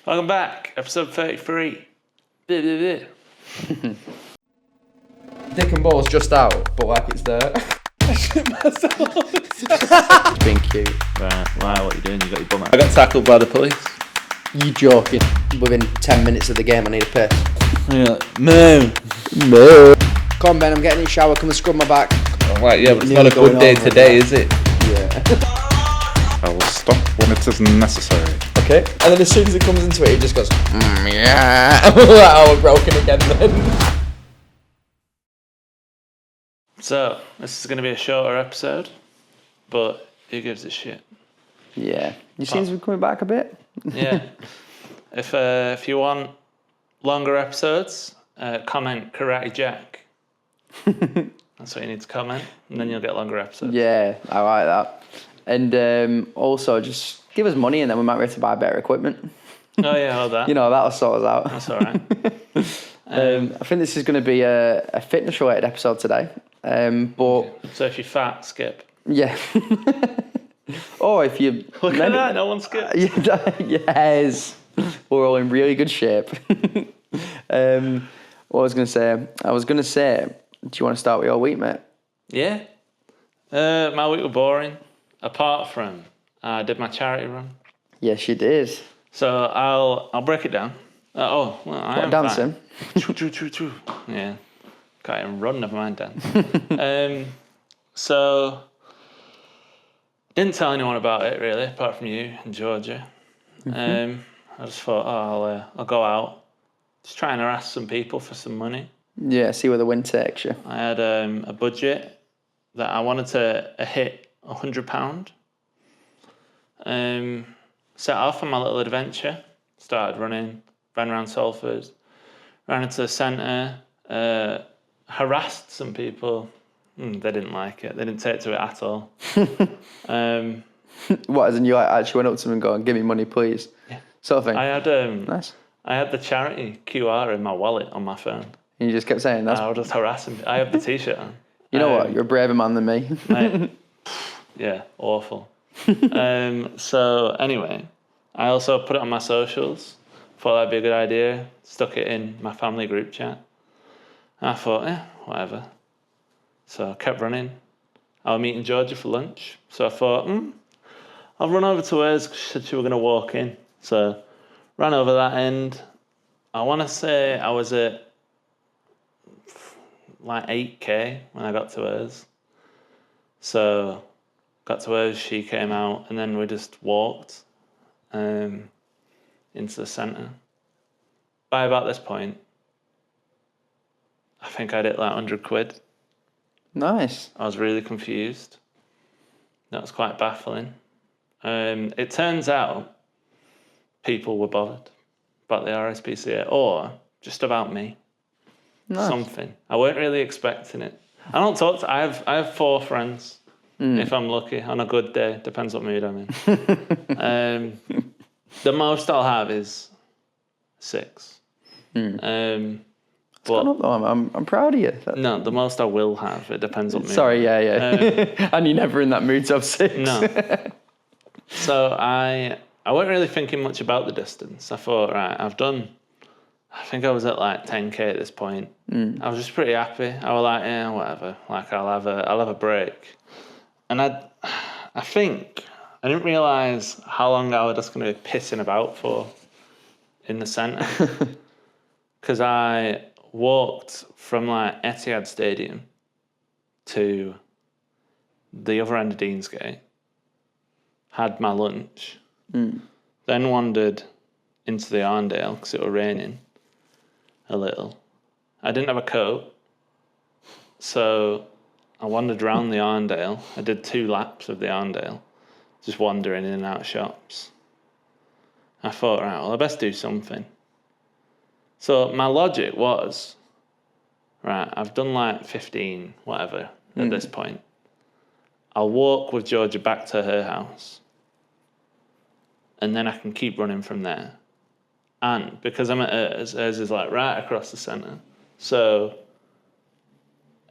Welcome back, episode 33. Blah, blah, blah. Dick and balls just out, but like it's there. It's Being cute. Right, wow, what are you doing? You got your bum out. I got tackled by the police. You joking? Within 10 minutes of the game, I need a piss. Yeah, no. Come on, Ben, I'm getting in the shower. Come and scrub my back. Right, yeah, but it's Nearly not a good going day on today, with is it? Yeah. I will stop when it is necessary. Okay. And then as soon as it comes into it, it just goes, yeah. Oh, we're broken again then. So, this is going to be a shorter episode, but who gives a shit? Yeah. You seem to be coming back a bit. Yeah. If you want longer episodes, comment Karate Jack. That's what you need to comment, and then you'll get longer episodes. Yeah, I like that. And also, just give us money and then we might be able to buy better equipment. Oh yeah, all that. You know, that'll sort us out. That's all right. I think this is going to be a fitness-related episode today. But So if you're fat, skip. yeah. Or if you Look at that, no one skipped. yes, we're all in really good shape. What was I was going to say, do you want to start with your week, mate? Yeah. My week was boring, apart from I did my charity run. Yes, you did. So I'll break it down. I am dancing? True. Yeah. Can't even run, never mind dance. So didn't tell anyone about it really, apart from you and Georgia. I just thought, I'll go out, just try and harass some people for some money. Yeah, see where the wind takes you. I had a budget that I wanted to hit £100. Set off on my little adventure. Started running, ran around Salford, ran into the centre, harassed some people. They didn't like it. They didn't take to it at all. What, as in you actually went up to them and go, give me money, please? Yeah. Sort of thing. I had Nice. I had the charity QR in my wallet on my phone. And you just kept saying that. I was just harassing. I have the T-shirt on. You know what? You're a braver man than me. Mate, yeah, awful. So anyway, I also put it on my socials. Thought that'd be a good idea. Stuck it in my family group chat. And I thought, whatever. So I kept running. I was meeting Georgia for lunch. So I thought, I'll run over to hers. She said she was going to walk in. So ran over that end. I want to say I was at like 8k when I got to hers. So got to hers, she came out, and then we just walked into the centre. By about this point, I think I'd hit like 100 quid. Nice. I was really confused. That was quite baffling. It turns out people were bothered about the RSPCA or just about me. Nice. Something. I weren't really expecting it. I don't talk to... I have 4 friends, if I'm lucky, on a good day. Depends what mood I'm in. The most I'll have is 6. But Up, though. I'm proud of you. no, the most I will have. It depends what mood. Sorry, yeah. And you're never in that mood to have 6. No. So I wasn't really thinking much about the distance. I thought, right, I think I was at like 10k at this point. I was just pretty happy. I was like, yeah, whatever. Like I'll have a break. And I think I didn't realise how long I was just going to be pissing about for in the centre. Because I walked from like Etihad Stadium to the other end of Deansgate, had my lunch, then wandered into the Arndale because it was raining a little. I didn't have a coat, so I wandered around the Arndale. I did 2 laps of the Arndale, just wandering in and out of shops. I thought, right, well, I best do something. So my logic was, right, I've done like 15, whatever, at this point. I'll walk with Georgia back to her house, and then I can keep running from there. And because I'm at hers is like right across the centre. So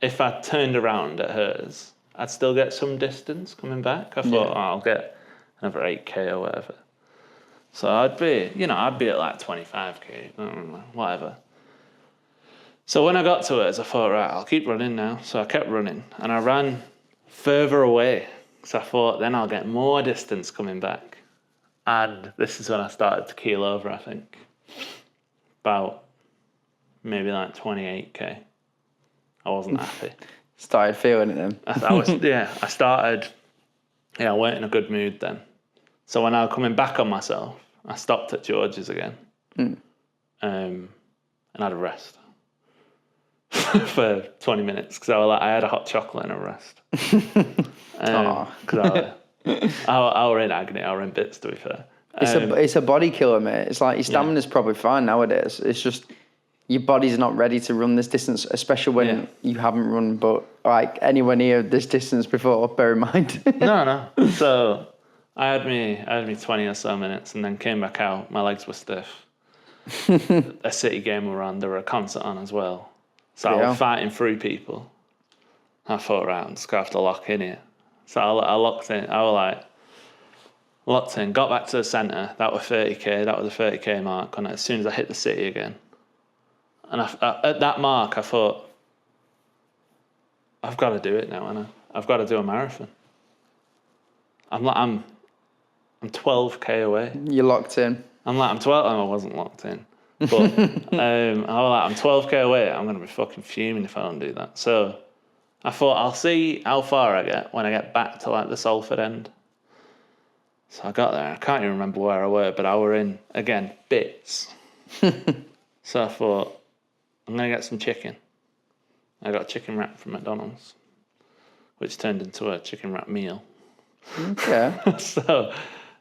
if I turned around at hers, I'd still get some distance coming back. I thought, I'll get another 8k or whatever. So I'd be at like 25k, whatever. So when I got to it, I thought, right, I'll keep running now. So I kept running, and I ran further away. So I thought, then I'll get more distance coming back. And this is when I started to keel over, I think. About maybe like 28k. I wasn't happy. Started feeling it then. I weren't in a good mood then. So when I was coming back on myself, I stopped at George's again. And had a rest. For 20 minutes, because I had a hot chocolate and a rest. Because I were in agony, I were in bits, to be fair. It's a body killer, mate. It's like your stamina's probably fine nowadays. It's just your body's not ready to run this distance, especially when you haven't run but like anywhere near this distance before, bear in mind. No. So I had me 20 or so minutes and then came back out. My legs were stiff. A City game were on, there were a concert on as well. So I was fighting through people. I thought, right, I'm just going to have to lock in here. So I locked in. I was like, locked in, got back to the centre. That was 30k. That was the 30k mark. And as soon as I hit the city again. And at that mark, I thought, I've got to do it now, and I've got to do a marathon. I'm 12k away. You're locked in. I'm 12. I wasn't locked in. But I was like, I'm 12k away. I'm going to be fucking fuming if I don't do that. So I thought, I'll see how far I get when I get back to like the Salford end. So I got there. I can't even remember where I were, but I were in, again, bits. So I thought, I'm going to get some chicken. I got a chicken wrap from McDonald's, which turned into a chicken wrap meal. Okay. So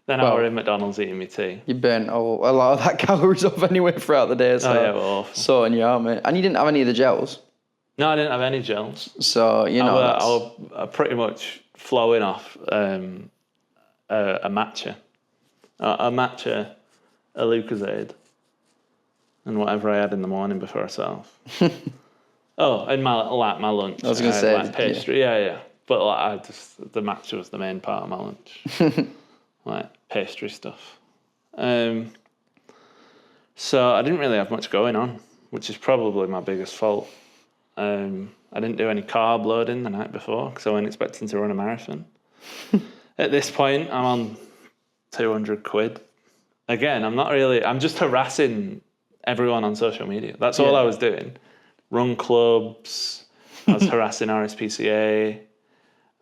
then I were in McDonald's eating my tea. You burnt a lot of that calories off anyway throughout the day. So it was awful. Sorting you out, mate. And you didn't have any of the gels. No, I didn't have any gels. So, I was pretty much flowing off a matcha. A matcha, a Lucozade, and whatever I had in the morning before I set off. And my lunch. I was going to say. Like pastry, yeah. But like, the matcha was the main part of my lunch. Like pastry stuff. So I didn't really have much going on, which is probably my biggest fault. I didn't do any carb loading the night before because I wasn't expecting to run a marathon. At this point, I'm on 200 quid. Again, I'm just harassing everyone on social media. That's all I was doing. Run clubs, I was harassing RSPCA,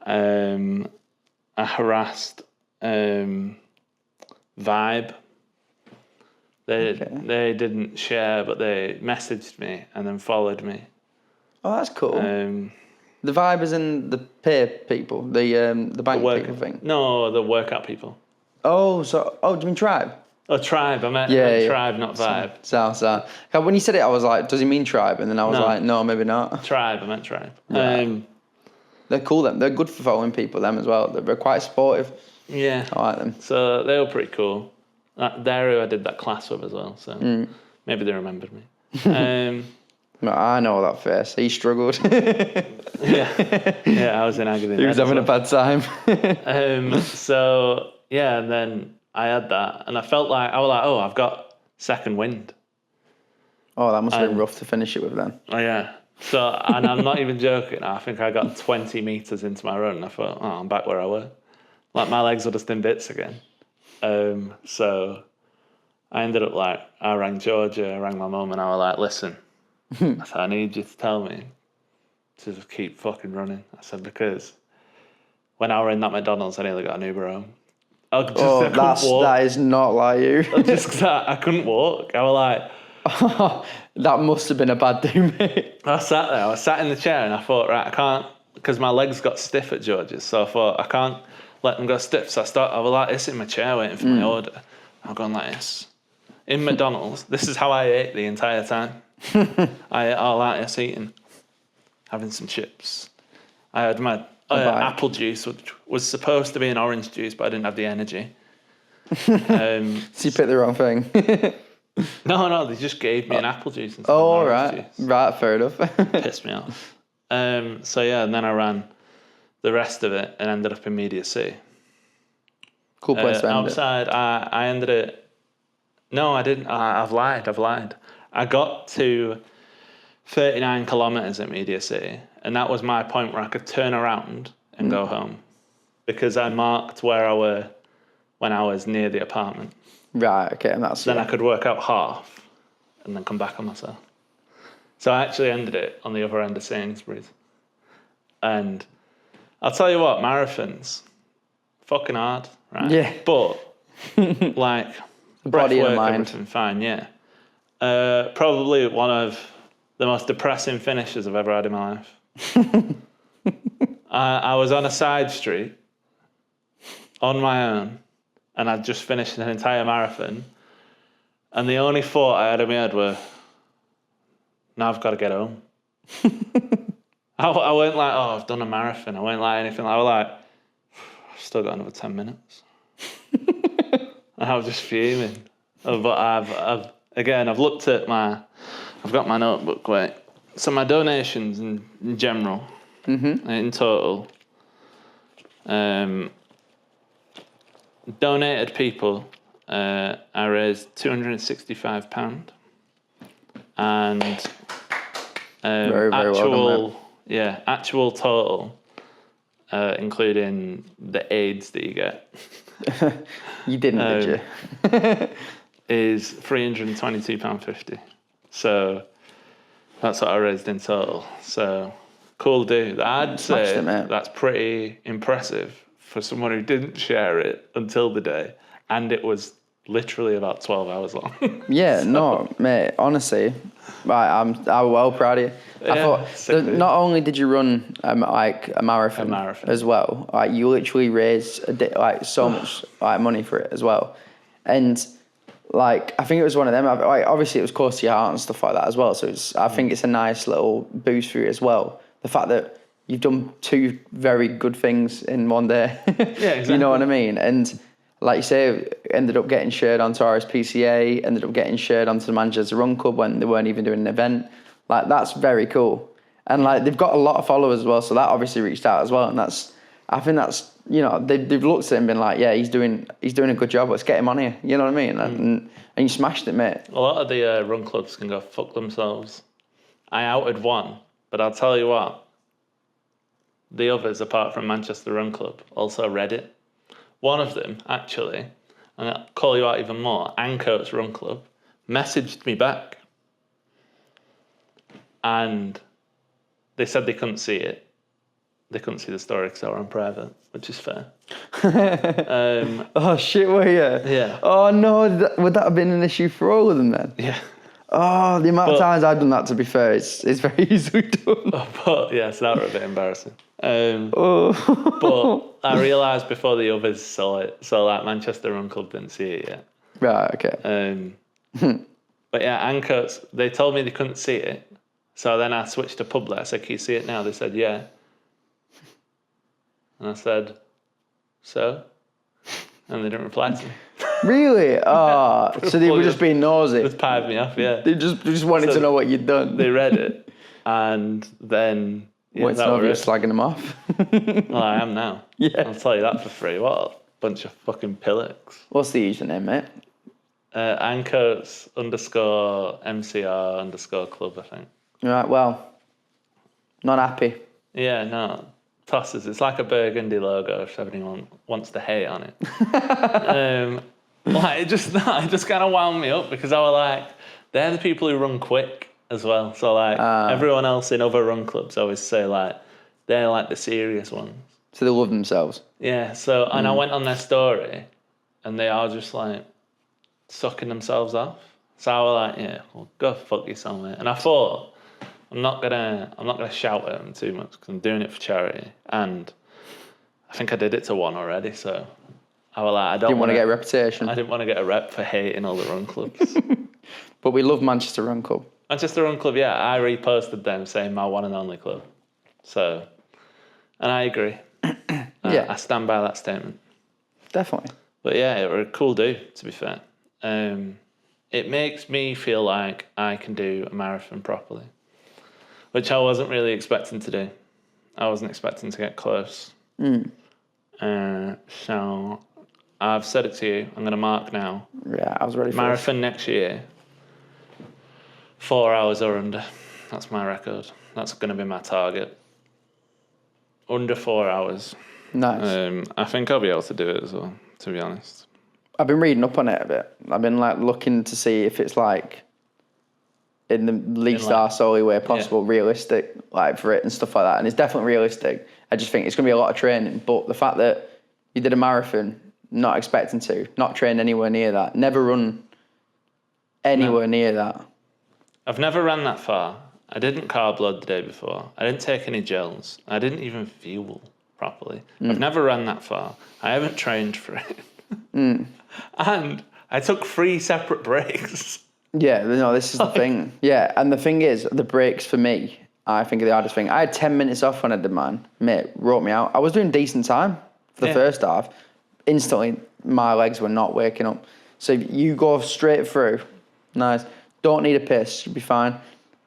I harassed Vibe. They didn't share, but they messaged me and then followed me. Oh, that's cool. The Vibe is in the peer people, the bank people thing. No, the workout people. Oh, do you mean Tribe? Oh, Tribe. I meant Tribe, not Vibe. So. When you said it, I was like, does he mean Tribe? And then I was like, no, maybe not. Tribe. I meant Tribe. Right. They're cool, them. They're good for following people, them as well. They're quite supportive. Yeah. I like them. So they were pretty cool. They're who I did that class with as well, so maybe they remembered me. I know that face. He struggled. Yeah, I was in agony. He was having a bad time. So, yeah, and then I had that, and I was like, oh, I've got second wind. Oh, that must have been rough to finish it with then. Oh, yeah. So, and I'm not even joking. I think I got 20 metres into my run, and I thought, oh, I'm back where I were. Like, my legs were just in bits again. So I ended up I rang Georgia, I rang my mum, and I was like, listen, I said, I need you to tell me to just keep fucking running. I said, because when I were in that McDonald's, I nearly got an Uber home. I couldn't walk. That is not like you. Just because I couldn't walk. I was like... that must have been a bad day, mate. I was sat in the chair and I thought, right, I can't, because my legs got stiff at George's, so I thought, I can't let them go stiff. So I was like this in my chair waiting for my order. I'm going like this. In McDonald's, this is how I ate the entire time. I ate all like this, eating, having some chips. I had my apple juice, which was supposed to be an orange juice, but I didn't have the energy. So you picked the wrong thing. No, they just gave me an apple juice. Oh, right. Juice. Right, fair enough. Pissed me off. So yeah, and then I ran the rest of it and ended up in Media City. Cool place to end outside, I ended it No, I didn't. I've lied. I got to 39 kilometres at Media City, and that was my point where I could turn around and go home because I marked where I were when I was near the apartment. Right, okay, and that's... Then I could work out half and then come back on myself. So I actually ended it on the other end of Sainsbury's. And I'll tell you what, marathons, fucking hard, right? Yeah. But, like, Body and breathwork, mind. everything fine, yeah. Probably one of the most depressing finishes I've ever had in my life. I was on a side street on my own, and I'd just finished an entire marathon, and the only thought I had in my head were, now I've got to get home. I weren't like, oh, I've done a marathon. I weren't like anything. I was like, I've still got another 10 minutes. And I was just fuming. But I've looked at I've got my notebook, wait. So my donations in general, in total, donated people, I raised £265. And very, very well done, actual total, including the aids that you get, You didn't, did you? is £322.50. So that's what I raised in total. So cool dude. I'd Smashed say it, mate. that's pretty impressive for someone who didn't share it until the day, and it was literally about 12 hours long. Yeah, no, mate, honestly, right, I'm well proud of you. I Yeah, thought sick, dude. not only did you run like a marathon as well, like you literally raised so much like money for it as well, and like I think it was one of them. Like obviously it was close to your heart and stuff like that as well. So I think it's a nice little boost for you as well. The fact that you've done two very good things in one day. Yeah, exactly. You know what I mean? And like you say, ended up getting shared onto RSPCA, ended up getting shared onto the Manchester Run Club when they weren't even doing an event. Like, that's very cool. And, like, they've got a lot of followers as well, so that obviously reached out as well. And I think that's, you know, they've looked at him and been like, yeah, he's doing a good job, let's get him on here. You know what I mean? And you smashed it, mate. A lot of the run clubs can go fuck themselves. I outed one, but I'll tell you what, the others, apart from Manchester Run Club, also read it. One of them, actually, and I'll call you out even more, Ancoats Run Club, messaged me back. And they said they couldn't see it. They couldn't see the story because I were on private, which is fair. Oh, shit, were you? Yeah. Oh, no, would that have been an issue for all of them then? Yeah. Oh, the amount of times I've done that, to be fair, it's very easily done. But yeah, so that were a bit embarrassing. But I realised before the others saw it, so like Manchester Run Club didn't see it yet. Right, okay. But yeah, Ancoats, they told me they couldn't see it. So then I switched to Public. I said, can you see it now? They said, yeah. And I said, so? And they didn't reply to me. Really? Oh, so they were just being nosy. Just piped me off, yeah. They just wanted to know what you'd done. They read it, and then... Yeah, Wanted to know if you were slagging them off. Well, I am now. Yeah. I'll tell you that for free. What a bunch of fucking pillocks. What's the username, mate? Ancoats _MCR _club, I think. Right, well, not happy. Yeah, no. Tosses. It's like a burgundy logo if anyone wants to hate on it. Like, it just kind of wound me up because I was like, they're the people who run quick as well. So, like, everyone else in other run clubs always say, like, they're, like, the serious ones. So they love themselves. Yeah, so, and I went on their story, and they are just, like, sucking themselves off. So I was like, yeah, well, go fuck yourself, mate. And I thought, I'm not gonna shout at them too much because I'm doing it for charity, and I think I did it to one already. So I was like, I Didn't want to get a reputation. I didn't want to get a rep for hating all the run clubs. But we love Manchester Run Club. Manchester Run Club, yeah, I reposted them saying my one and only club. So, and I agree. Yeah, I stand by that statement. Definitely. But yeah, it were a cool dude, to be fair. It makes me feel like I can do a marathon properly, which I wasn't really expecting to do. I wasn't expecting to get close. So I've said it to you. I'm going to mark now. Yeah, I was ready for Marathon next year. 4 hours or under. That's my record. That's going to be my target. Under 4 hours. this. Nice. I think I'll be able to do it as well, to be honest. I've been reading up on it a bit. I've been like looking to see if it's like in the least arsehole way possible, realistic, like for it and stuff like that. And it's definitely realistic. I just think it's going to be a lot of training. But the fact that you did a marathon, not expecting to, not train anywhere near that, never run anywhere near that. I've never ran that far. I didn't carb load the day before. I didn't take any gels. I didn't even fuel properly. I've never ran that far. I haven't trained for it. And I took 3 separate breaks. Yeah, no, this is the thing. Yeah, and the thing is, the breaks for me, I think are the hardest thing. I had 10 minutes off when I did mine. Mate, wrote me out. I was doing decent time for the first half. Instantly, my legs were not waking up. So if you go straight through, nice. Don't need a piss, you'll be fine.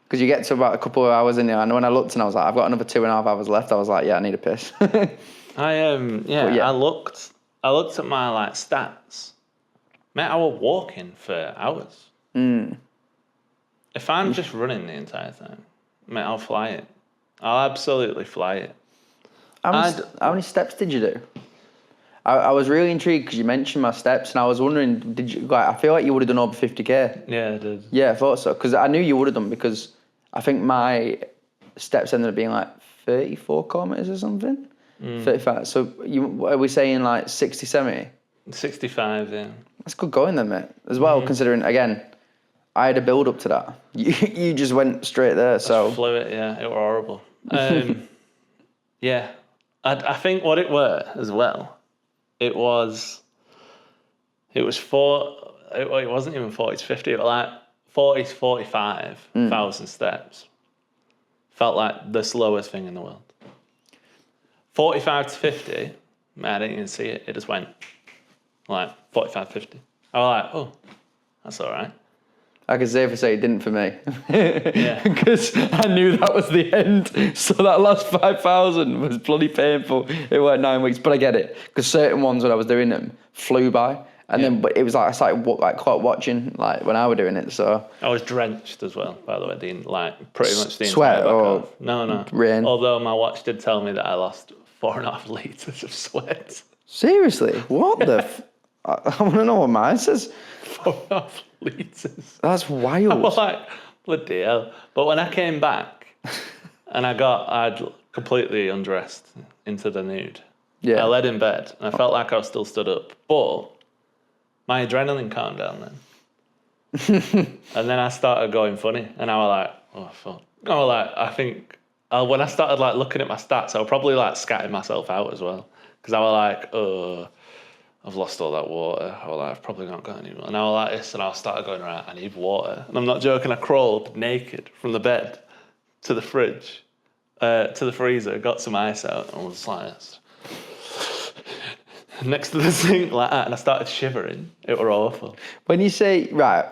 Because you get to about a couple of hours in there, and when I looked and I was like, I've got another 2.5 hours left, I was like, yeah, I need a piss. I looked at my like stats. Mate, I was walking for hours. If I'm just running the entire time, mate, I'll fly it. I'll absolutely fly it. How many steps did you do? I was really intrigued because you mentioned my steps, and I was wondering, did you? Like, I feel like you would have done over 50k. Yeah, I did. Yeah, I thought so because I knew you would have done because I think my steps ended up being like 34 kilometers or something. 35. So are we saying like 60, 70? 65, yeah. That's good going then, mate. As well, considering again, I had a build up to that. You just went straight there. So Flew it, yeah. It were horrible. Yeah, I think what it were as well. It wasn't even 40 to 50. It was like 40 to 45,000 steps. Felt like the slowest thing in the world. 45 to 50, man, I didn't even see it. It just went like 45, 50. I was like, oh, that's all right. I can safely say it didn't for me. Yeah. Because I knew that was the end. So that last 5,000 was bloody painful. It went 9 weeks, but I get it. Because certain ones when I was doing them flew by. And then, but it was like, I started clock watching like when I was doing it, so. I was drenched as well, by the way. Pretty much the Sweat entire back or half. No. rain? Although my watch did tell me that I lost 4.5 litres of sweat. Seriously? What the I want to know what mine says. 4.5 litres. That's I wild. was like, bloody hell. But when I came back and I'd completely undressed into the nude. Yeah. I laid in bed and I felt like I was still stood up. But my adrenaline calmed down then. And then I started going funny and I was like, oh fuck. I was like, I think when I started like looking at my stats, I was probably like scatting myself out as well. Because I was like, oh, I've lost all that water. I was like, I've probably not got any more. And I was like this, and I started going, right, I need water. And I'm not joking, I crawled naked from the bed to the fridge, to the freezer, got some ice out, and was like this. Next to the sink like that, and I started shivering. It were awful. When you say, right,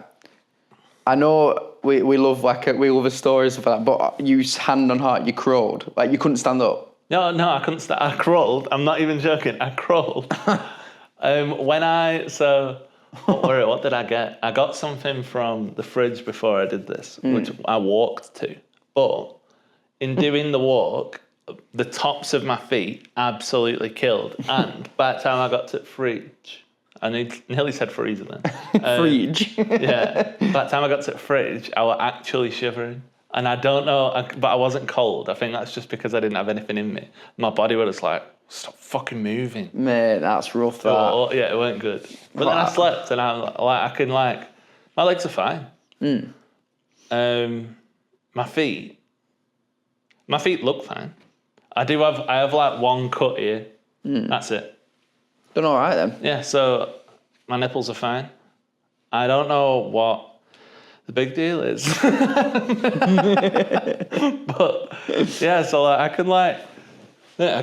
I know we love we love a story and stuff like that, but you hand on heart, you crawled. Like you couldn't stand up. No, I couldn't stand. I crawled. I'm not even joking. I crawled. What did I get? I got something from the fridge before I did this, which I walked to. But in doing the walk, the tops of my feet absolutely killed. And by the time I got to the fridge, I nearly said freezer then. Fridge. Yeah. By the time I got to the fridge, I was actually shivering. And I don't know, but I wasn't cold. I think that's just because I didn't have anything in me. My body was like, stop fucking moving. Man, that's rough. So, yeah, it weren't good. But then I slept and I'm like, my legs are fine. My feet look fine. I have like one cut here. That's it. Done all right then. Yeah, so my nipples are fine. I don't know what the big deal is. But yeah, so like I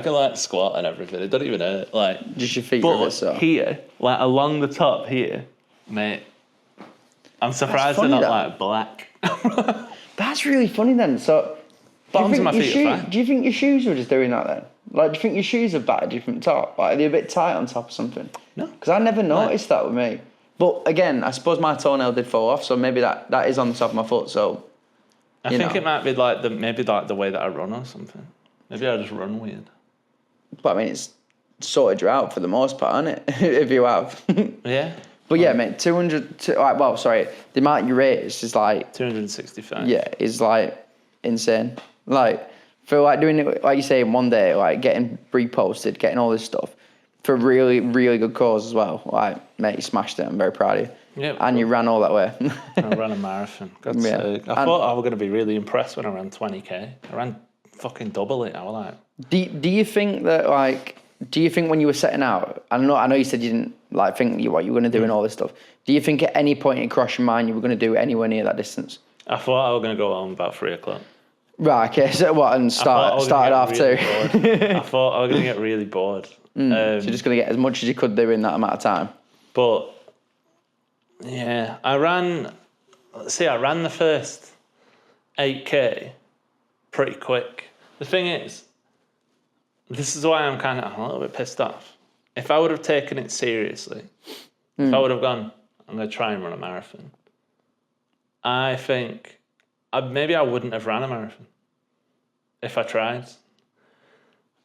can squat and everything. It doesn't even hurt. Like Just your feet. but So. here, like along the top here, mate, I'm surprised they're funny, not that. like black. That's really funny then. So Bottoms of my feet are fine. Do you think your shoes were just doing that then? Like, do you think your shoes are battered you from top? Like, are they a bit tight on top or something? No. Because I never noticed that with me. But again, I suppose my toenail did fall off, so maybe that is on the top of my foot. So I think it might be like the way that I run or something. Maybe I just run weird. But I mean, it's sorted you out for the most part, isn't it? If you have. Yeah. But yeah, mate, 200. The amount you raised is like 265. Yeah, is like insane. Like, feel like doing it, like you say, in one day, like getting reposted, getting all this stuff for a really, really good cause as well. Like, mate, you smashed it. I'm very proud of you. Yeah. And you ran all that way. I ran a marathon. God's sake. I thought I was going to be really impressed when I ran 20k. I ran fucking double it. I was like... Do you think that, like, when you were setting out, I know you said you didn't, like, think what you were going to do and all this stuff. Do you think at any point it crossed your mind you were going to do it anywhere near that distance? I thought I was going to go home about 3 o'clock. Right, okay. So what, and started off really too? I thought I was going to get really bored. So you're just going to get as much as you could do in that amount of time? But, yeah, I ran the first 8k pretty quick. The thing is, this is why I'm a little bit pissed off. If I would have taken it seriously, if I would have gone, I'm going to try and run a marathon, I think maybe I wouldn't have ran a marathon if I tried.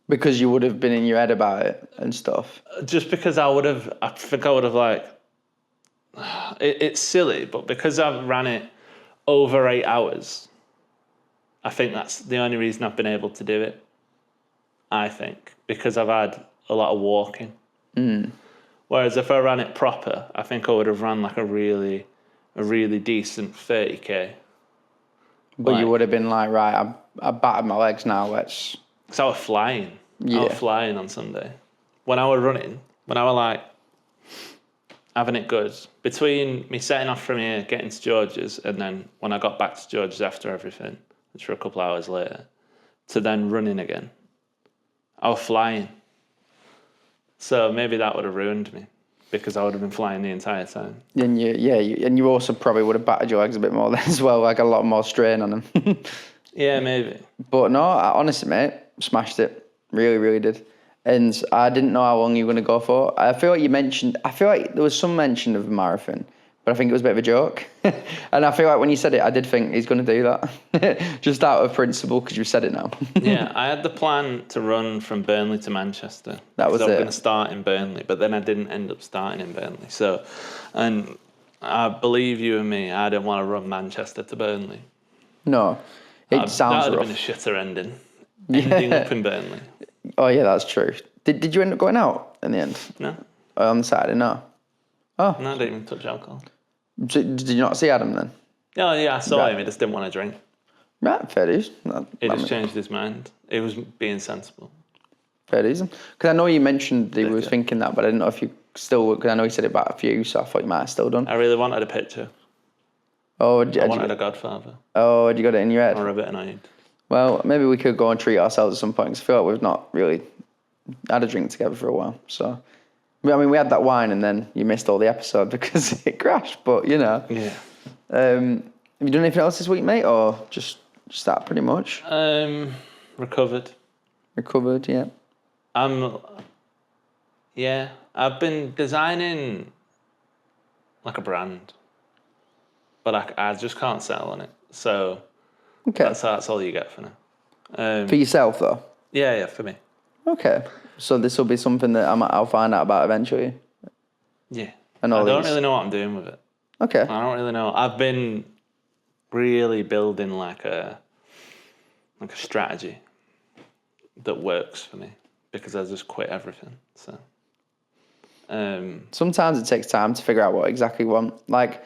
Because you would have been in your head about it and stuff. Just because I think I would have like, it's silly, but because I've ran it over 8 hours, I think that's the only reason I've been able to do it. I think, because I've had a lot of walking. Whereas if I ran it proper, I think I would have ran like a really decent 30k. But you would have been like, right, I battered my legs now, let's... Because I was flying. Yeah. I was flying on Sunday. When I was running, when I was like having it good, between me setting off from here, getting to George's, and then when I got back to George's after everything, which were a couple of hours later, to then running again, I was flying. So maybe that would have ruined me because I would have been flying the entire time. And you also probably would have battered your legs a bit more then as well, like a lot more strain on them. Yeah, maybe. But no, honestly, mate, smashed it. Really, really did. And I didn't know how long you were going to go for. I feel like there was some mention of a marathon, but I think it was a bit of a joke. And I feel like when you said it, I did think he's going to do that. Just out of principle, because you said it now. Yeah, I had the plan to run from Burnley to Manchester. That was I was it. going to start in Burnley, but then I didn't end up starting in Burnley. So, and I believe you and me, I didn't want to run Manchester to Burnley. No, it sounds That would rough. have been a shitter ending. Ending up in Burnley. Oh yeah, that's true. Did you end up going out in the end? No. On the Saturday, no. Oh, No, I didn't even touch alcohol. did you not see Adam then? Oh, yeah, I saw Right. him. He just didn't want to drink. Right, fair dues. He just changed his mind. He was being sensible. Fair dues. Because I know you mentioned he was Yeah. thinking that, but I didn't know if you still would, because I know he said it about a few, so I thought you might have still done. I really wanted a picture. Oh, I wanted a Godfather. had you got it in your head? Or a bit annoyed. Well, maybe we could go and treat ourselves at some point, 'cause I feel like we've not really had a drink together for a while. So, I mean, we had that wine and then you missed all the episode because it crashed, but you know. Yeah. Have you done anything else this week, mate, or just that pretty much? Recovered. Recovered, yeah. I've been designing like a brand, but I just can't settle on it. So Okay. that's all you get for now. For yourself, though? Yeah, for me. Okay. So this will be something that I'll find out about eventually. Yeah. And I all don't these. really know what I'm doing with it. Okay. I don't really know. I've been really building like a strategy that works for me because I just quit everything. So Sometimes it takes time to figure out what exactly you want. Like,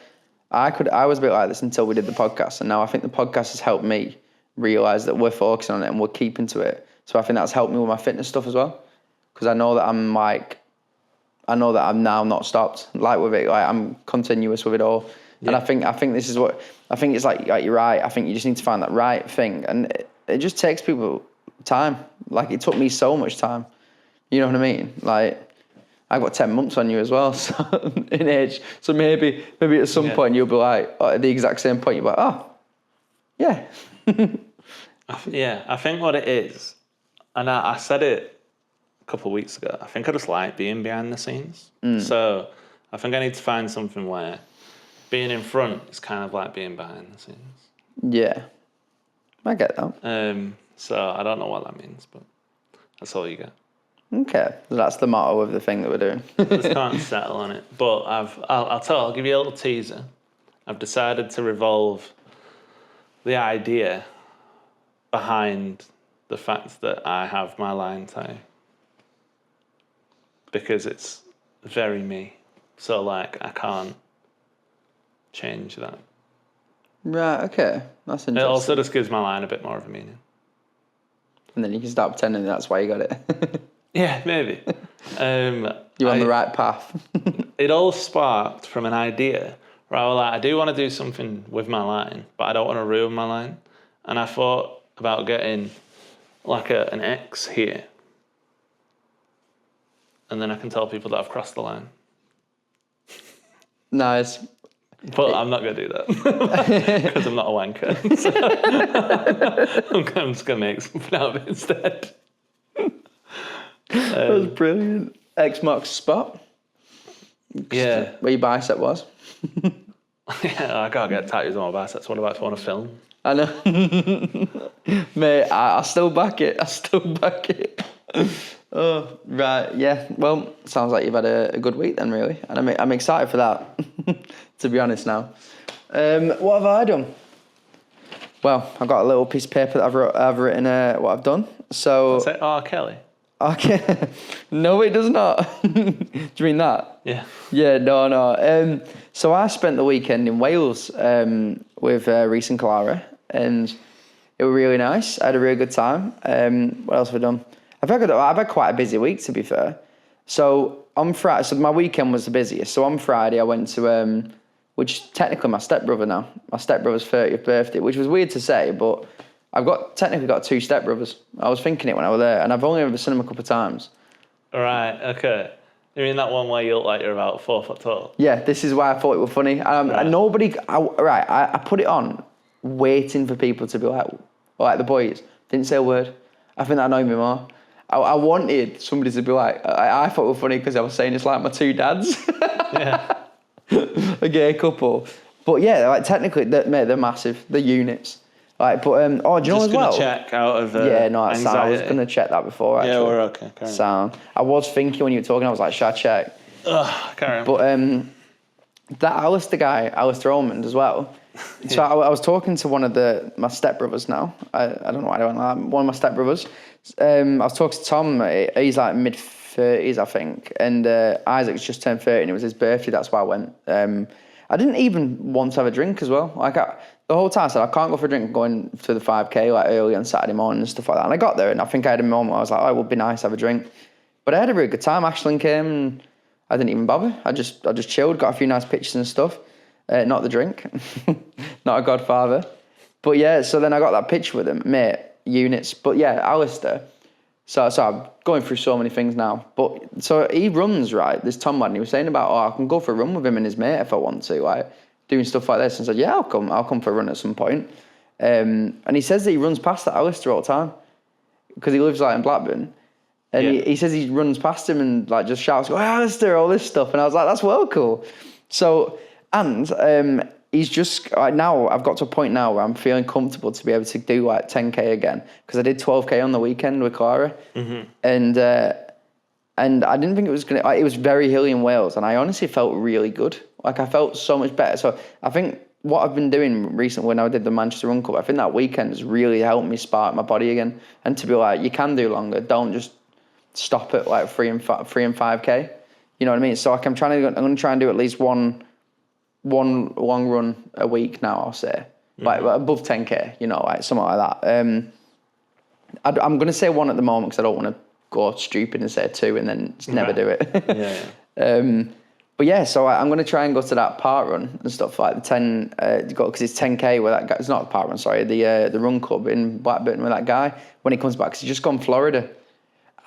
I was a bit like this until we did the podcast, and now I think the podcast has helped me realize that we're focusing on it and we're keeping to it. So I think that's helped me with my fitness stuff as well, because I know that I'm now not stopped like with it. Like, I'm continuous with it all. Yeah. And I think this is what I think. It's like you're right. I think you just need to find that right thing, and it just takes people time. Like, it took me so much time. You know what I mean? Like, I've got 10 months on you as well, so in age. So maybe at some point you'll be like, at the exact same point, you'll be like, oh, yeah. I think what it is, and I said it couple of weeks ago. I think I just like being behind the scenes. So I think I need to find something where being in front is kind of like being behind the scenes. Yeah. I get that. So I don't know what that means, but that's all you get. Okay. So that's the motto of the thing that we're doing. Just can't settle on it. But I'll give you a little teaser. I've decided to revolve the idea behind the fact that I have my line tie. Because it's very me. So, like, I can't change that. Right, okay. That's It interesting. also just gives my line a bit more of a meaning. And then you can start pretending that's why you got it. Yeah, maybe. You're on the right path. It all sparked from an idea where I was like, I do want to do something with my line, but I don't want to ruin my line. And I thought about getting like an X here. And then I can tell people that I've crossed the line. Nice. But I'm not going to do that because I'm not a wanker. So I'm just going to make something out of it instead. That was brilliant. X marks spot. Yeah. Where your bicep was. Yeah, I can't get tattoos on my biceps. What about if I want to film? I know. Mate, I still back it. Oh, right. Yeah. Well, sounds like you've had a good week then, really. And I'm excited for that, to be honest now. What have I done? Well, I've got a little piece of paper that I've written what I've done. So. Say, oh, Kelly. Okay. No, it does not. Do you mean that? Yeah. Yeah, no. So I spent the weekend in Wales with Reese and Clara, and it was really nice. I had a really good time. What else have I done? I've had quite a busy week, to be fair. So on Friday, so my weekend was the busiest. So on Friday, I went to, which is technically my stepbrother now. My stepbrother's 30th birthday, which was weird to say, but I've technically got two stepbrothers. I was thinking it when I was there, and I've only ever seen them a couple of times. Right, okay. You mean that one where you look like you're about 4 foot tall? Yeah, this is why I thought it was funny. Right. I put it on waiting for people to be like the boys. Didn't say a word. I think that annoyed me more. I wanted somebody to be like, I thought it was funny because I was saying it's like my two dads. Yeah. A gay couple. But yeah, like technically, they're massive. They're units. Like, but, do you know Just as well? gonna check out of Yeah, no, that's sound. I was anxiety. going to check that before, actually. Yeah, we're okay. Carry on. Sound. I was thinking when you were talking, I was like, should I check? Carry on. But that Alistair guy, Alistair Ormond as well. So I was talking to one of my stepbrothers now. I don't know why I went like that. One of my stepbrothers. I was talking to Tom. He's like mid-30s, I think. And Isaac's just turned 30 and it was his birthday. That's why I went. I didn't even want to have a drink as well. Like the whole time I said, I can't go for a drink going to the 5K like early on Saturday morning and stuff like that. And I got there and I think I had a moment where I was like, oh, it would be nice to have a drink. But I had a really good time. Aisling came and I didn't even bother. I just chilled, got a few nice pictures and stuff. Not the drink. Not a godfather. But yeah, so then I got that picture with him. Mate, units. But yeah, Alistair. So I'm going through so many things now. But so he runs, right, this Tom lad, and he was saying about, I can go for a run with him and his mate if I want to, like doing stuff like this. And I said, yeah, I'll come for a run at some point. And he says that he runs past that Alistair all the time because he lives like in Blackburn. And he says he runs past him and like just shouts, "Oh, Alistair," all this stuff. And I was like, that's well cool. So, and he's just, like, now I've got to a point now where I'm feeling comfortable to be able to do like 10K again. Because I did 12K on the weekend with Clara. Mm-hmm. And I didn't think it was going to, it was very hilly in Wales. And I honestly felt really good. Like I felt so much better. So I think what I've been doing recently when I did the Manchester Run Club, I think that weekend has really helped me spark my body again. And to be like, you can do longer. Don't just stop at like 3 and 5K. You know what I mean? So like I'm going to try and do at least one long run a week now, I'll say. Like above 10K, you know, like something like that. I'm going to say one at the moment because I don't want to go stupid and say 2 and then just never do it. Yeah. But yeah, so I'm going to try and go to that park run and stuff like the 10, because it's 10K with that guy. It's not the park run, sorry, the run club in Blackburn with that guy when he comes back, because he's just gone Florida.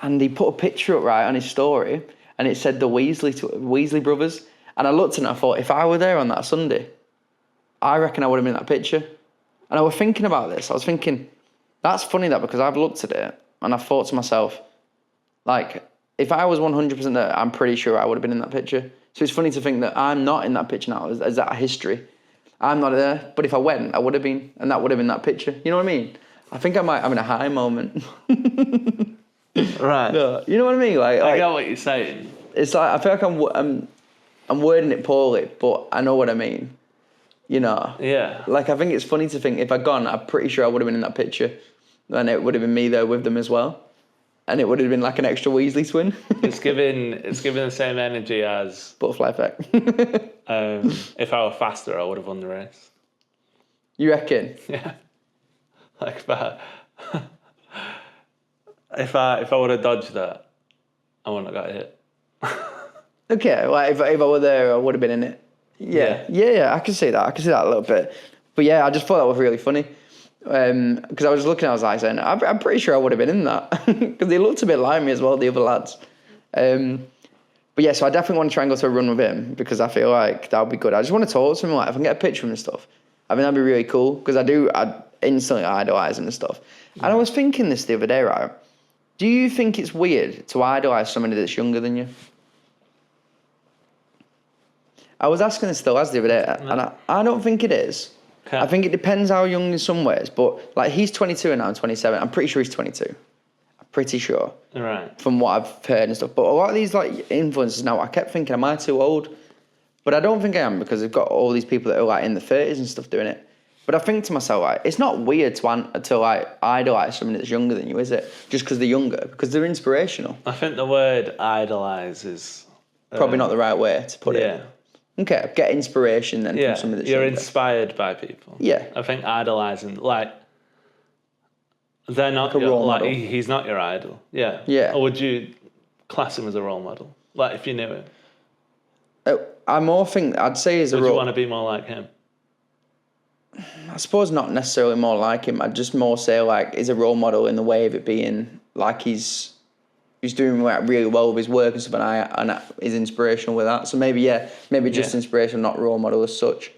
And he put a picture up right on his story and it said the Weasley brothers. And I looked at it and I thought, if I were there on that Sunday, I reckon I would have been in that picture. And I was thinking about this. I was thinking, that's funny that because I've looked at it and I thought to myself, like, if I was 100% there, I'm pretty sure I would have been in that picture. So it's funny to think that I'm not in that picture now. Is that a history? I'm not there, but if I went, I would have been, and that would have been that picture. You know what I mean? I think I might have in a high moment. Right. No, you know what I mean? I get what you're saying. It's like I feel like I'm wording it poorly, but I know what I mean. You know? Yeah. Like I think it's funny to think if I'd gone, I'm pretty sure I would have been in that picture, and it would have been me there with them as well, and it would have been like an extra Weasley twin. It's giving the same energy as Butterfly effect. if I were faster, I would have won the race. You reckon? Yeah. Like if I would have dodged that, I wouldn't have got hit. Okay, like if I were there, I would have been in it. Yeah, I can see that. A little bit. But yeah, I just thought that was really funny. Because I was looking, I was like saying, I'm pretty sure I would have been in that. Because they looked a bit like me as well, the other lads. But yeah, so I definitely want to try and go to a run with him because I feel like that would be good. I just want to talk to him, like if I can get a picture of him and stuff. I think that'd be really cool because I instantly idolise him and stuff. Yeah. And I was thinking this the other day, right? Do you think it's weird to idolise somebody that's younger than you? I was asking this to Les the other day, and I don't think it is. Okay. I think it depends how young in some ways, but like he's 22 and I'm 27. I'm pretty sure he's 22. I'm pretty sure. Right. From what I've heard and stuff. But a lot of these like influencers now, I kept thinking, am I too old? But I don't think I am because they've got all these people that are like in the 30s and stuff doing it. But I think to myself, like, it's not weird to like idolise somebody that's younger than you, is it? Just because they're younger, because they're inspirational. I think the word idolise is probably not the right way to put it. Yeah. Okay, get inspiration then from somebody that's you're younger. Inspired by people. Yeah. I think idolising, like, they're not like a role model. He's not your idol. Yeah. Yeah. Or would you class him as a role model? Like, if you knew him? I'd say as a role... Would you want to be more like him? I suppose not necessarily more like him. I'd just more say, like, he's a role model in the way of it being, like, he's doing like really well with his work and stuff, and he's inspirational with that. So maybe just inspirational, not role model as such.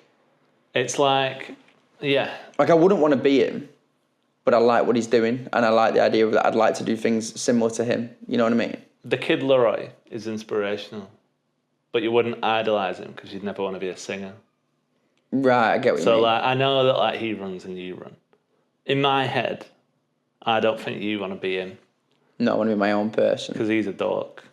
It's like, yeah. Like I wouldn't want to be him, but I like what he's doing, and I like the idea of that. I'd like to do things similar to him. You know what I mean? The Kid Laroi is inspirational, but you wouldn't idolise him because you'd never want to be a singer. Right, I get what you mean. So like, I know that like he runs and you run. In my head, I don't think you want to be him. No, I want to be my own person. Because he's a dork.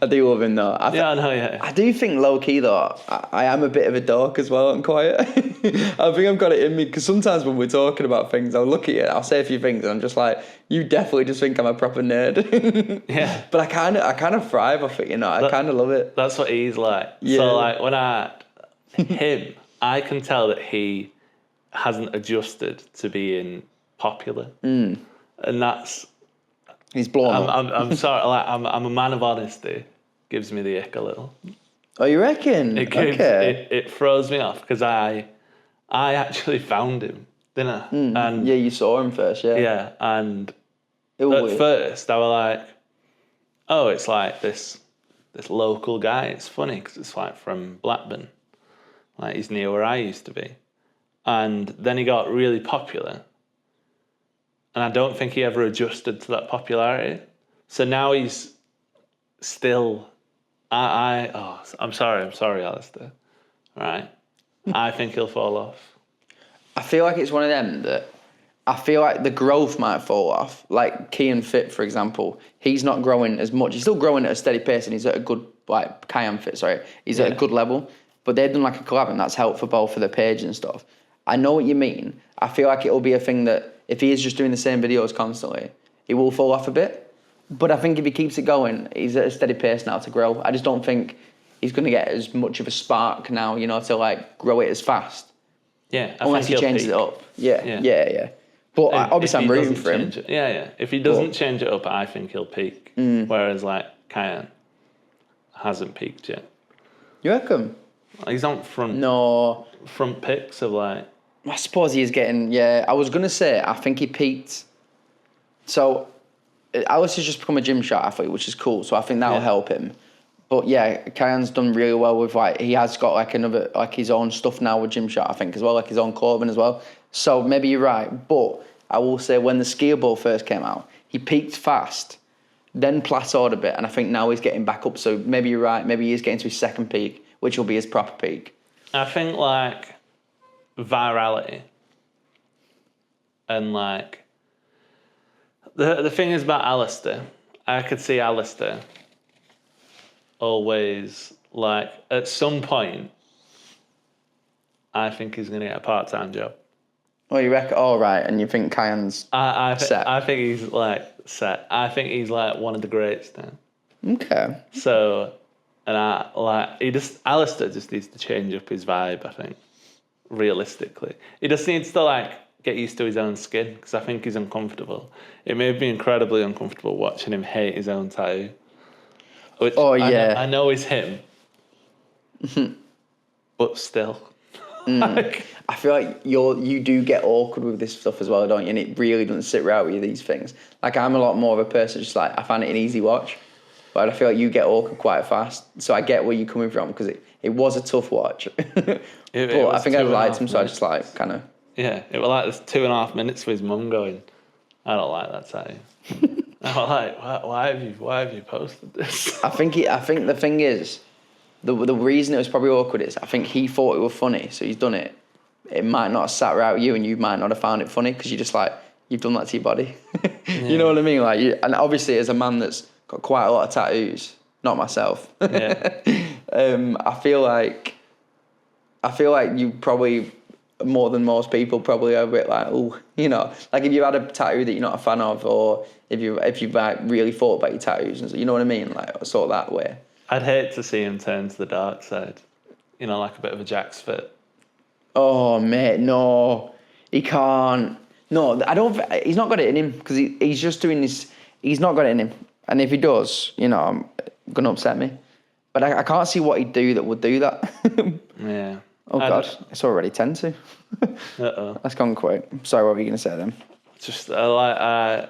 I do love him though. I know. I do think low key though, I am a bit of a dork as well and quiet. I think I've got it in me because sometimes when we're talking about things, I'll look at it, I'll say a few things, and I'm just like, you definitely just think I'm a proper nerd. Yeah. But I kind of thrive off it, you know. I kind of love it. That's what he's like. Yeah. So like when I can tell that he hasn't adjusted to being popular, and that's. He's blown up. I'm sorry. Like I'm a man of honesty. Gives me the ick a little. Oh, you reckon? It throws me off because I actually found him, didn't I? And yeah, you saw him first. Yeah. Yeah, and at first I was like, oh, it's like this local guy. It's funny because it's like from Blackburn, like he's near where I used to be, and then he got really popular. And I don't think he ever adjusted to that popularity. So now he's still... I'm sorry, Alistair. Right? I think he'll fall off. I feel like it's one of them that... I feel like the growth might fall off. Like Kian Fit, for example. He's not growing as much. He's still growing at a steady pace and he's at a good... Like, Kian Fit, sorry. He's at a good level. But they've done like a collab and that's helpful both for the page and stuff. I know what you mean. I feel like it'll be a thing that if he is just doing the same videos constantly, he will fall off a bit. But I think if he keeps it going, he's at a steady pace now to grow. I just don't think he's going to get as much of a spark now, you know, to like grow it as fast. Yeah. Unless he changes it up. Yeah. But obviously I'm rooting for him. Yeah. If he doesn't change it up, I think he'll peak. Whereas like Kian hasn't peaked yet. You reckon? He's on front pics of like... I suppose he is getting, I was going to say, I think he peaked. So, Alice has just become a Gymshark athlete, which is cool. So I think that'll help him. But yeah, Kian's done really well with like, he has got like another, like his own stuff now with Gymshark, I think as well, like his own clothing as well. So maybe you're right. But I will say when the skier ball first came out, he peaked fast. then plateaued a bit, and I think now he's getting back up. So maybe you're right. Maybe he is getting to his second peak, which will be his proper peak. I think like virality and like the thing is about Alistair, I could see Alistair always like at some point I think he's gonna get a part-time job. Oh, you reckon? Oh, right. And you think Kyan's set? I think he's like set. I think he's like one of the greats now. Okay. So, and Alistair just needs to change up his vibe, I think, realistically. He just needs to like get used to his own skin, because I think he's uncomfortable. It made me incredibly uncomfortable watching him hate his own tattoo. Which I know is him. But still. Like, I feel like you do get awkward with this stuff as well, don't you? And it really doesn't sit right with you, these things. Like, I'm a lot more of a person, just like, I find it an easy watch. But I feel like you get awkward quite fast. So I get where you're coming from, because it was a tough watch. But I think I liked him, so I just like kind of... Yeah, it was like this 2.5 minutes with his mum going, I don't like that tattoo. I was like, why have you posted this? I think the thing is, the reason it was probably awkward is I think he thought it was funny, so he's done it. It might not have sat right with you, and you might not have found it funny, because you're just like, you've done that to your body. You know what I mean? Like, and obviously as a man that's got quite a lot of tattoos, not myself. Yeah. I feel like you probably, more than most people, probably are a bit like, oh, you know, like if you had a tattoo that you're not a fan of, or if you've like really thought about your tattoos, and so, you know what I mean, like sort of that way. I'd hate to see him turn to the dark side, you know, like a bit of a Jack's fit. Oh mate, no, he can't. No, I don't. He's not got it in him, because he's just doing this. He's not got it in him, and if he does, you know, I'm gonna upset me. But I can't see what he'd do that would do that. Yeah. Oh God, it's already 10 to. Uh-oh. That's gone quick. Sorry, what were you going to say then? Just no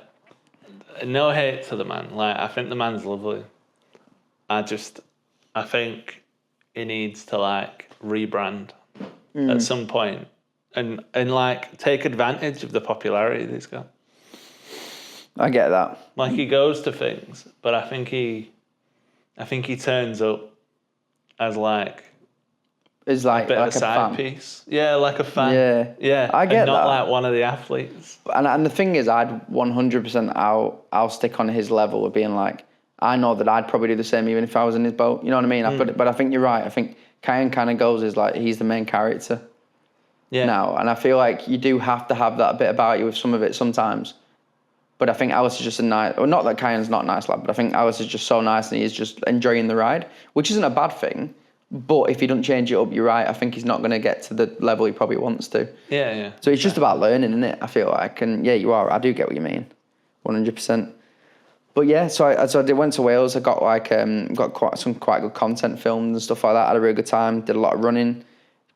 hate to the man. Like, I think the man's lovely. I think he needs to like rebrand at some point and like take advantage of the popularity that he's got. I get that. Like, he goes to things, but I think he turns up as like It's like a bit like of a side piece. Yeah, like a fan. Yeah. Yeah. I get and not that. like one of the athletes. And the thing is, I'd 100% I'll stick on his level of being like, I know that I'd probably do the same even if I was in his boat. You know what I mean? But I think you're right. I think Kyan kind of goes as like, he's the main character now. And I feel like you do have to have that bit about you with some of it sometimes. But I think Alice is just a nice, well, not that Kyan's not a nice lad, but I think Alice is just so nice and he's just enjoying the ride, which isn't a bad thing. But if he doesn't change it up, you're right. I think he's not going to get to the level he probably wants to. Yeah, yeah. So it's just about learning, isn't it? I feel like, and yeah, you are. I do get what you mean, 100%. But yeah, so I went to Wales. I got like got quite good content filmed and stuff like that. Had a really good time. Did a lot of running.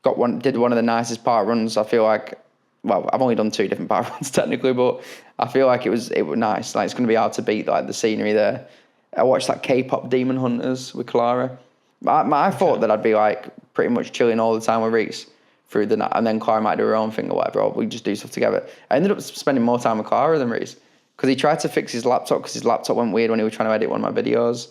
Did one of the nicest park runs. I feel like, well, I've only done 2 different park runs technically, but I feel like it was nice. Like, it's going to be hard to beat like the scenery there. I watched like K-pop Demon Hunters with Clara. I thought that I'd be like pretty much chilling all the time with Reese through the night, and then Clara might do her own thing or whatever, or we just do stuff together. I ended up spending more time with Clara than Reese, because he tried to fix his laptop, because his laptop went weird when he was trying to edit one of my videos.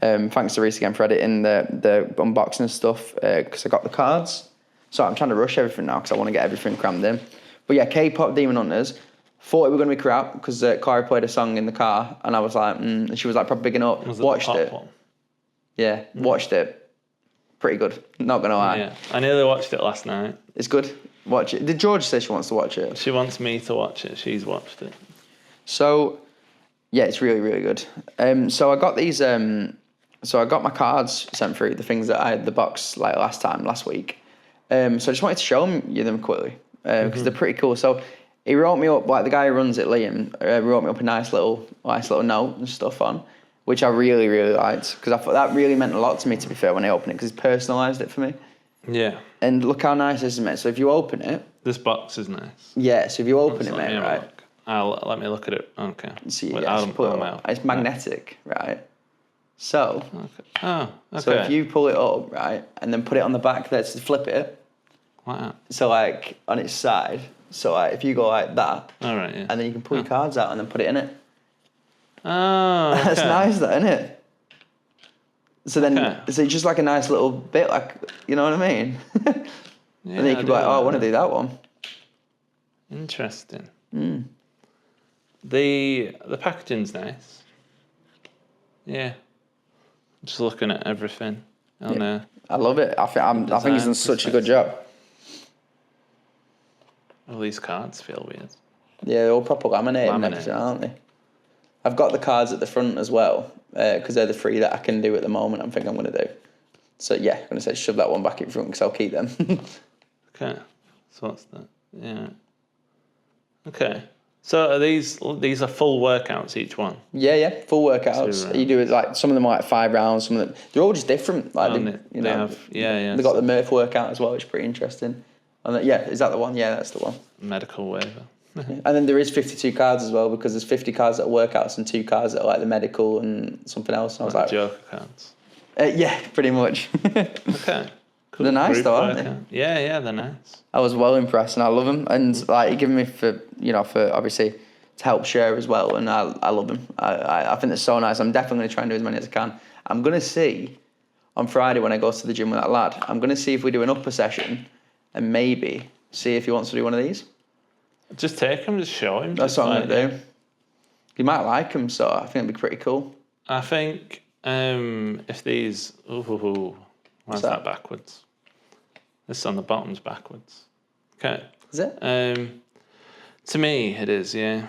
Thanks to Reese again for editing the unboxing stuff, because I got the cards. So I'm trying to rush everything now because I want to get everything crammed in. But yeah, K-pop Demon Hunters. Thought it were going to be crap because Clara played a song in the car, and I was like, and she was like probably bigging up. Watched it. One? Yeah, watched it. Pretty good. Not gonna lie. Yeah, I nearly watched it last night. It's good. Watch it. Did George say she wants to watch it? She wants me to watch it. She's watched it. So, yeah, it's really, really good. So I got these. So I got my cards sent through, the things that I had the box like last week. So I just wanted to show you them quickly because they're pretty cool. So he wrote me up, like the guy who runs it, Liam, wrote me up a nice little note and stuff on, which I really, really liked, because I thought that really meant a lot to me, to be fair, when I opened it, because he's personalised it for me. Yeah. And look how nice this is, mate. So if you open it... This box is nice. Yeah, so if you open it, mate, right? Let me look at it. Okay. See, it's magnetic, right? So... Okay. Oh, okay. So if you pull it up, right, and then put it on the back, let's flip it. Wow. So, like, on its side. So, like, if you go like that... All right, yeah. And then you can pull your cards out and then put it in it. Oh, That's okay. nice, that, isn't it? So then, Okay. so it's just like a nice little bit, like, you know what I mean? Yeah, And then you could be like, oh, I want to do that one. Interesting. The packaging's nice. Yeah. Just looking at everything on there. I love it. I think he's done such a good job. All these cards feel weird. Yeah, they're all proper laminated and Laminated. everything, aren't they? I've got the cards at the front as well, because they're the three that I can do at the moment. I think I'm going to do. So yeah, I'm going to say shove that one back in front because I'll keep them. Okay. So what's that? Yeah. Okay. So are these are full workouts each one? Yeah, full workouts. Two You do it like some of them are like 5 rounds, some of them they're all just different. Like They have They got the Murph workout as well, which is pretty interesting. And is that the one? Yeah, that's the one. medical waiver. And then there is 52 cards as well because there's 50 cards that are workouts and 2 cards that are like the medical and something else. And I was like, Joker cards. yeah, pretty much. Okay. Cool. They're nice Group though, aren't they? workout. Yeah, they're nice. I was well impressed and I love them. And like he given me for obviously to help share as well. And I love them. I think they're so nice. I'm definitely going to try and do as many as I can. I'm going to see on Friday when I go to the gym with that lad. I'm going to see if we do an upper session and maybe see if he wants to do one of these. Just take him, just show him. That's what I'm going to do. He might like them, so I think it'd be pretty cool. I think if these... Why's that backwards? This on the bottom's backwards. Okay. Is it? To me, it is, yeah.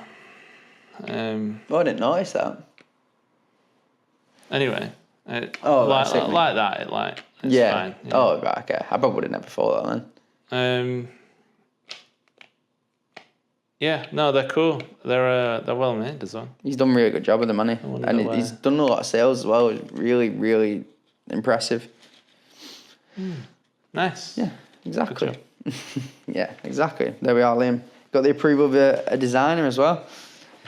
Oh, I didn't notice that. Anyway, I like see what you mean. that, it's Yeah. fine. Yeah. Oh, right, okay. I probably would have never thought that then. Yeah, no, they're cool. They're well made as well. He's done a really good job with them, hasn't he? wonder And why. he's done a lot of sales as well. It's really, really impressive. Nice. Yeah, exactly. Good Yeah, exactly. There we are, Liam. Got the approval of a designer as well.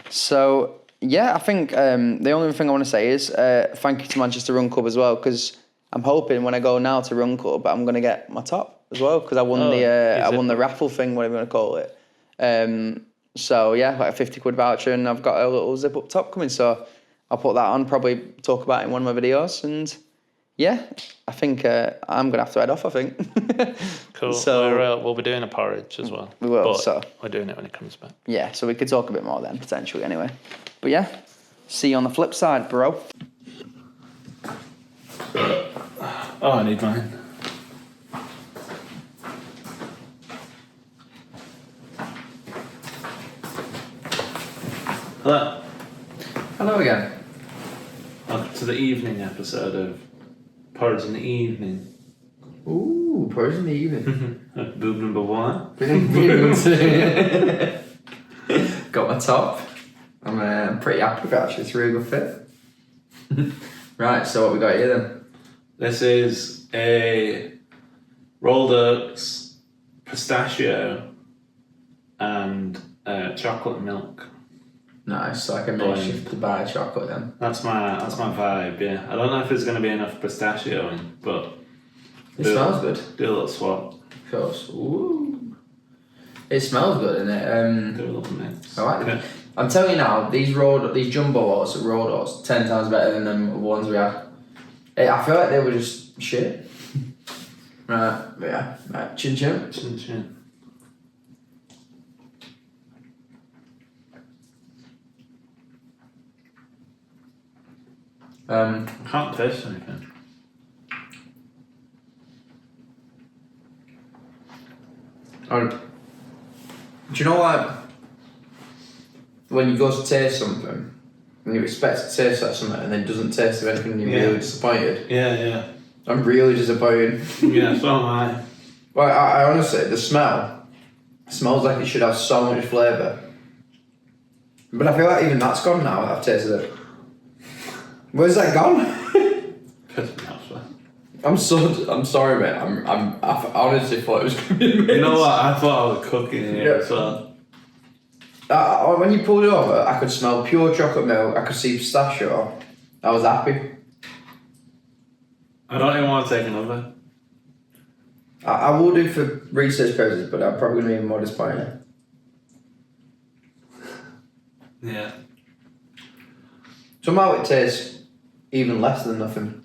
So, yeah, I think the only thing I want to say is thank you to Manchester Run Club as well, because I'm hoping when I go now to Run Club, I'm going to get my top as well, because I won I won the raffle thing, whatever you want to call it. So, yeah, like a 50 quid voucher, and I've got a little zip up top coming, so I'll put that on, probably talk about it in one of my videos, and yeah, I think I'm going to have to head off, I think. Cool. So we'll be doing a porridge as well. We will, but so. we're doing it when it comes back. yeah, so we could talk a bit more then, potentially, anyway. But yeah, see you on the flip side, bro. Oh, I need mine. Hello. Hello again. Welcome to the evening episode of Porridge in the Evening. Ooh, porridge in the evening. Boob number 1. Got my top. I'm pretty happy with it, actually. It's a really good fit. Right, so what we got here then? This is a rolled oats, pistachio, and chocolate milk. Nice, so I can make shift to buy chocolate then. That's my vibe. Yeah, I don't know if there's going to be enough pistachio in, but It smells good. do a little swap. Feels. Ooh. It smells good, isn't it? Do a little mix. I like Okay. it. I'm telling you now, these jumbo oats, rolled oats, 10 times better than the ones we had. I feel like they were just shit. Right, yeah. Right, chin chin. Chin chin. I can't taste anything. Do you know, like, when you go to taste something, and you expect to taste like something, and then it doesn't taste of anything, and you're really disappointed? Yeah. I'm really disappointed. Yeah, so am I. Well, I honestly, the smell smells like it should have so much flavour. But I feel like even that's gone now. I've tasted it. Where's that gone? Pissed me off, man. I'm sorry, mate. I honestly thought it was gonna be amazing. You know what? I thought I was cooking here as well. When you pulled it over, I could smell pure chocolate milk. I could see pistachio. I was happy. I don't even want to take another. I will do for research purposes, but I'm probably gonna be even more disappointed. Yeah. Somehow it tastes even less than nothing.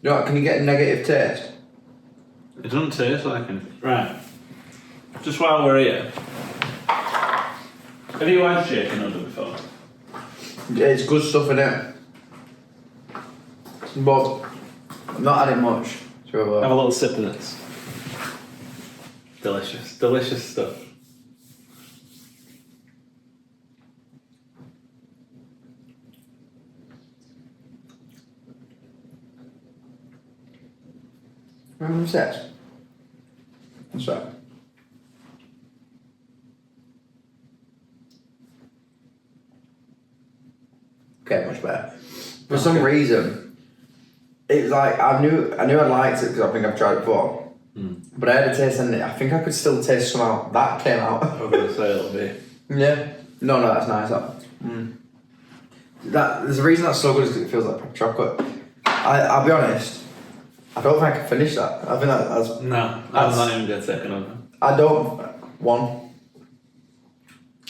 You know what, can you get a negative taste? It doesn't taste like anything. Right. Just while we're here. Have you had shaken udder before? Yeah, it's good stuff in it. But I've not had it much. So, Have a little sip of this. Delicious. Delicious stuff. what's that? What's that? Okay, much better. For some reason, it's like I knew I liked it because I think I've tried it before. But I had a taste and I think I could still taste somehow that came out. I'm gonna say it'll be. Yeah. No, that's nice. That there's a reason that's so good is because it feels like proper chocolate. I'll be honest. I don't think I can finish that. I think that's No, I'm not even gonna take another. I don't. One.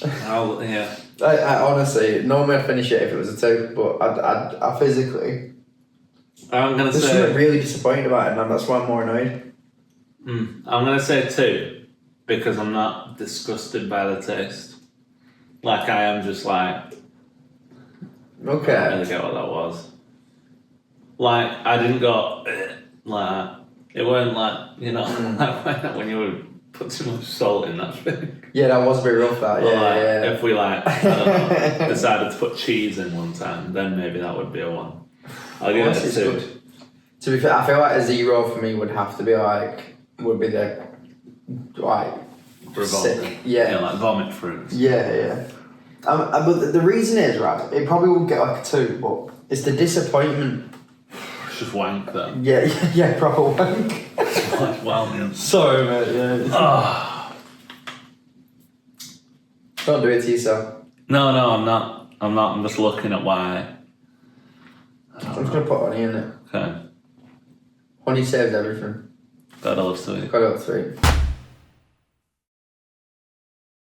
Yeah. I honestly normally I'd finish it if it was a 2, but I physically. I'm gonna There's say. something really disappointed about it, man. That's why I'm more annoyed. I'm gonna say 2 because I'm not disgusted by the taste. Like I am just like. I don't Okay. really get what that was. Like I didn't go like it weren't like like when you would put too much salt in that thing. Yeah, that was a bit rough. That. But Yeah, like, yeah. if we I don't know, decided to put cheese in one time, then maybe that would be a 1. I'll give it Honestly, a it's 2. good. To be fair, I feel like a 0 for me would have to be would be the Revolting. sick. Yeah. Like vomit fruits. Yeah. But the reason is right. It probably would get like a 2, but it's the disappointment. It's just wank though. Yeah, proper wank. Like, well, Sorry, mate. Yeah. Don't do it to yourself. No, I'm not. I'm just looking at why. I'm just gonna put honey in it. Okay. Honey saves everything. God, I love sweet. Got it up 3.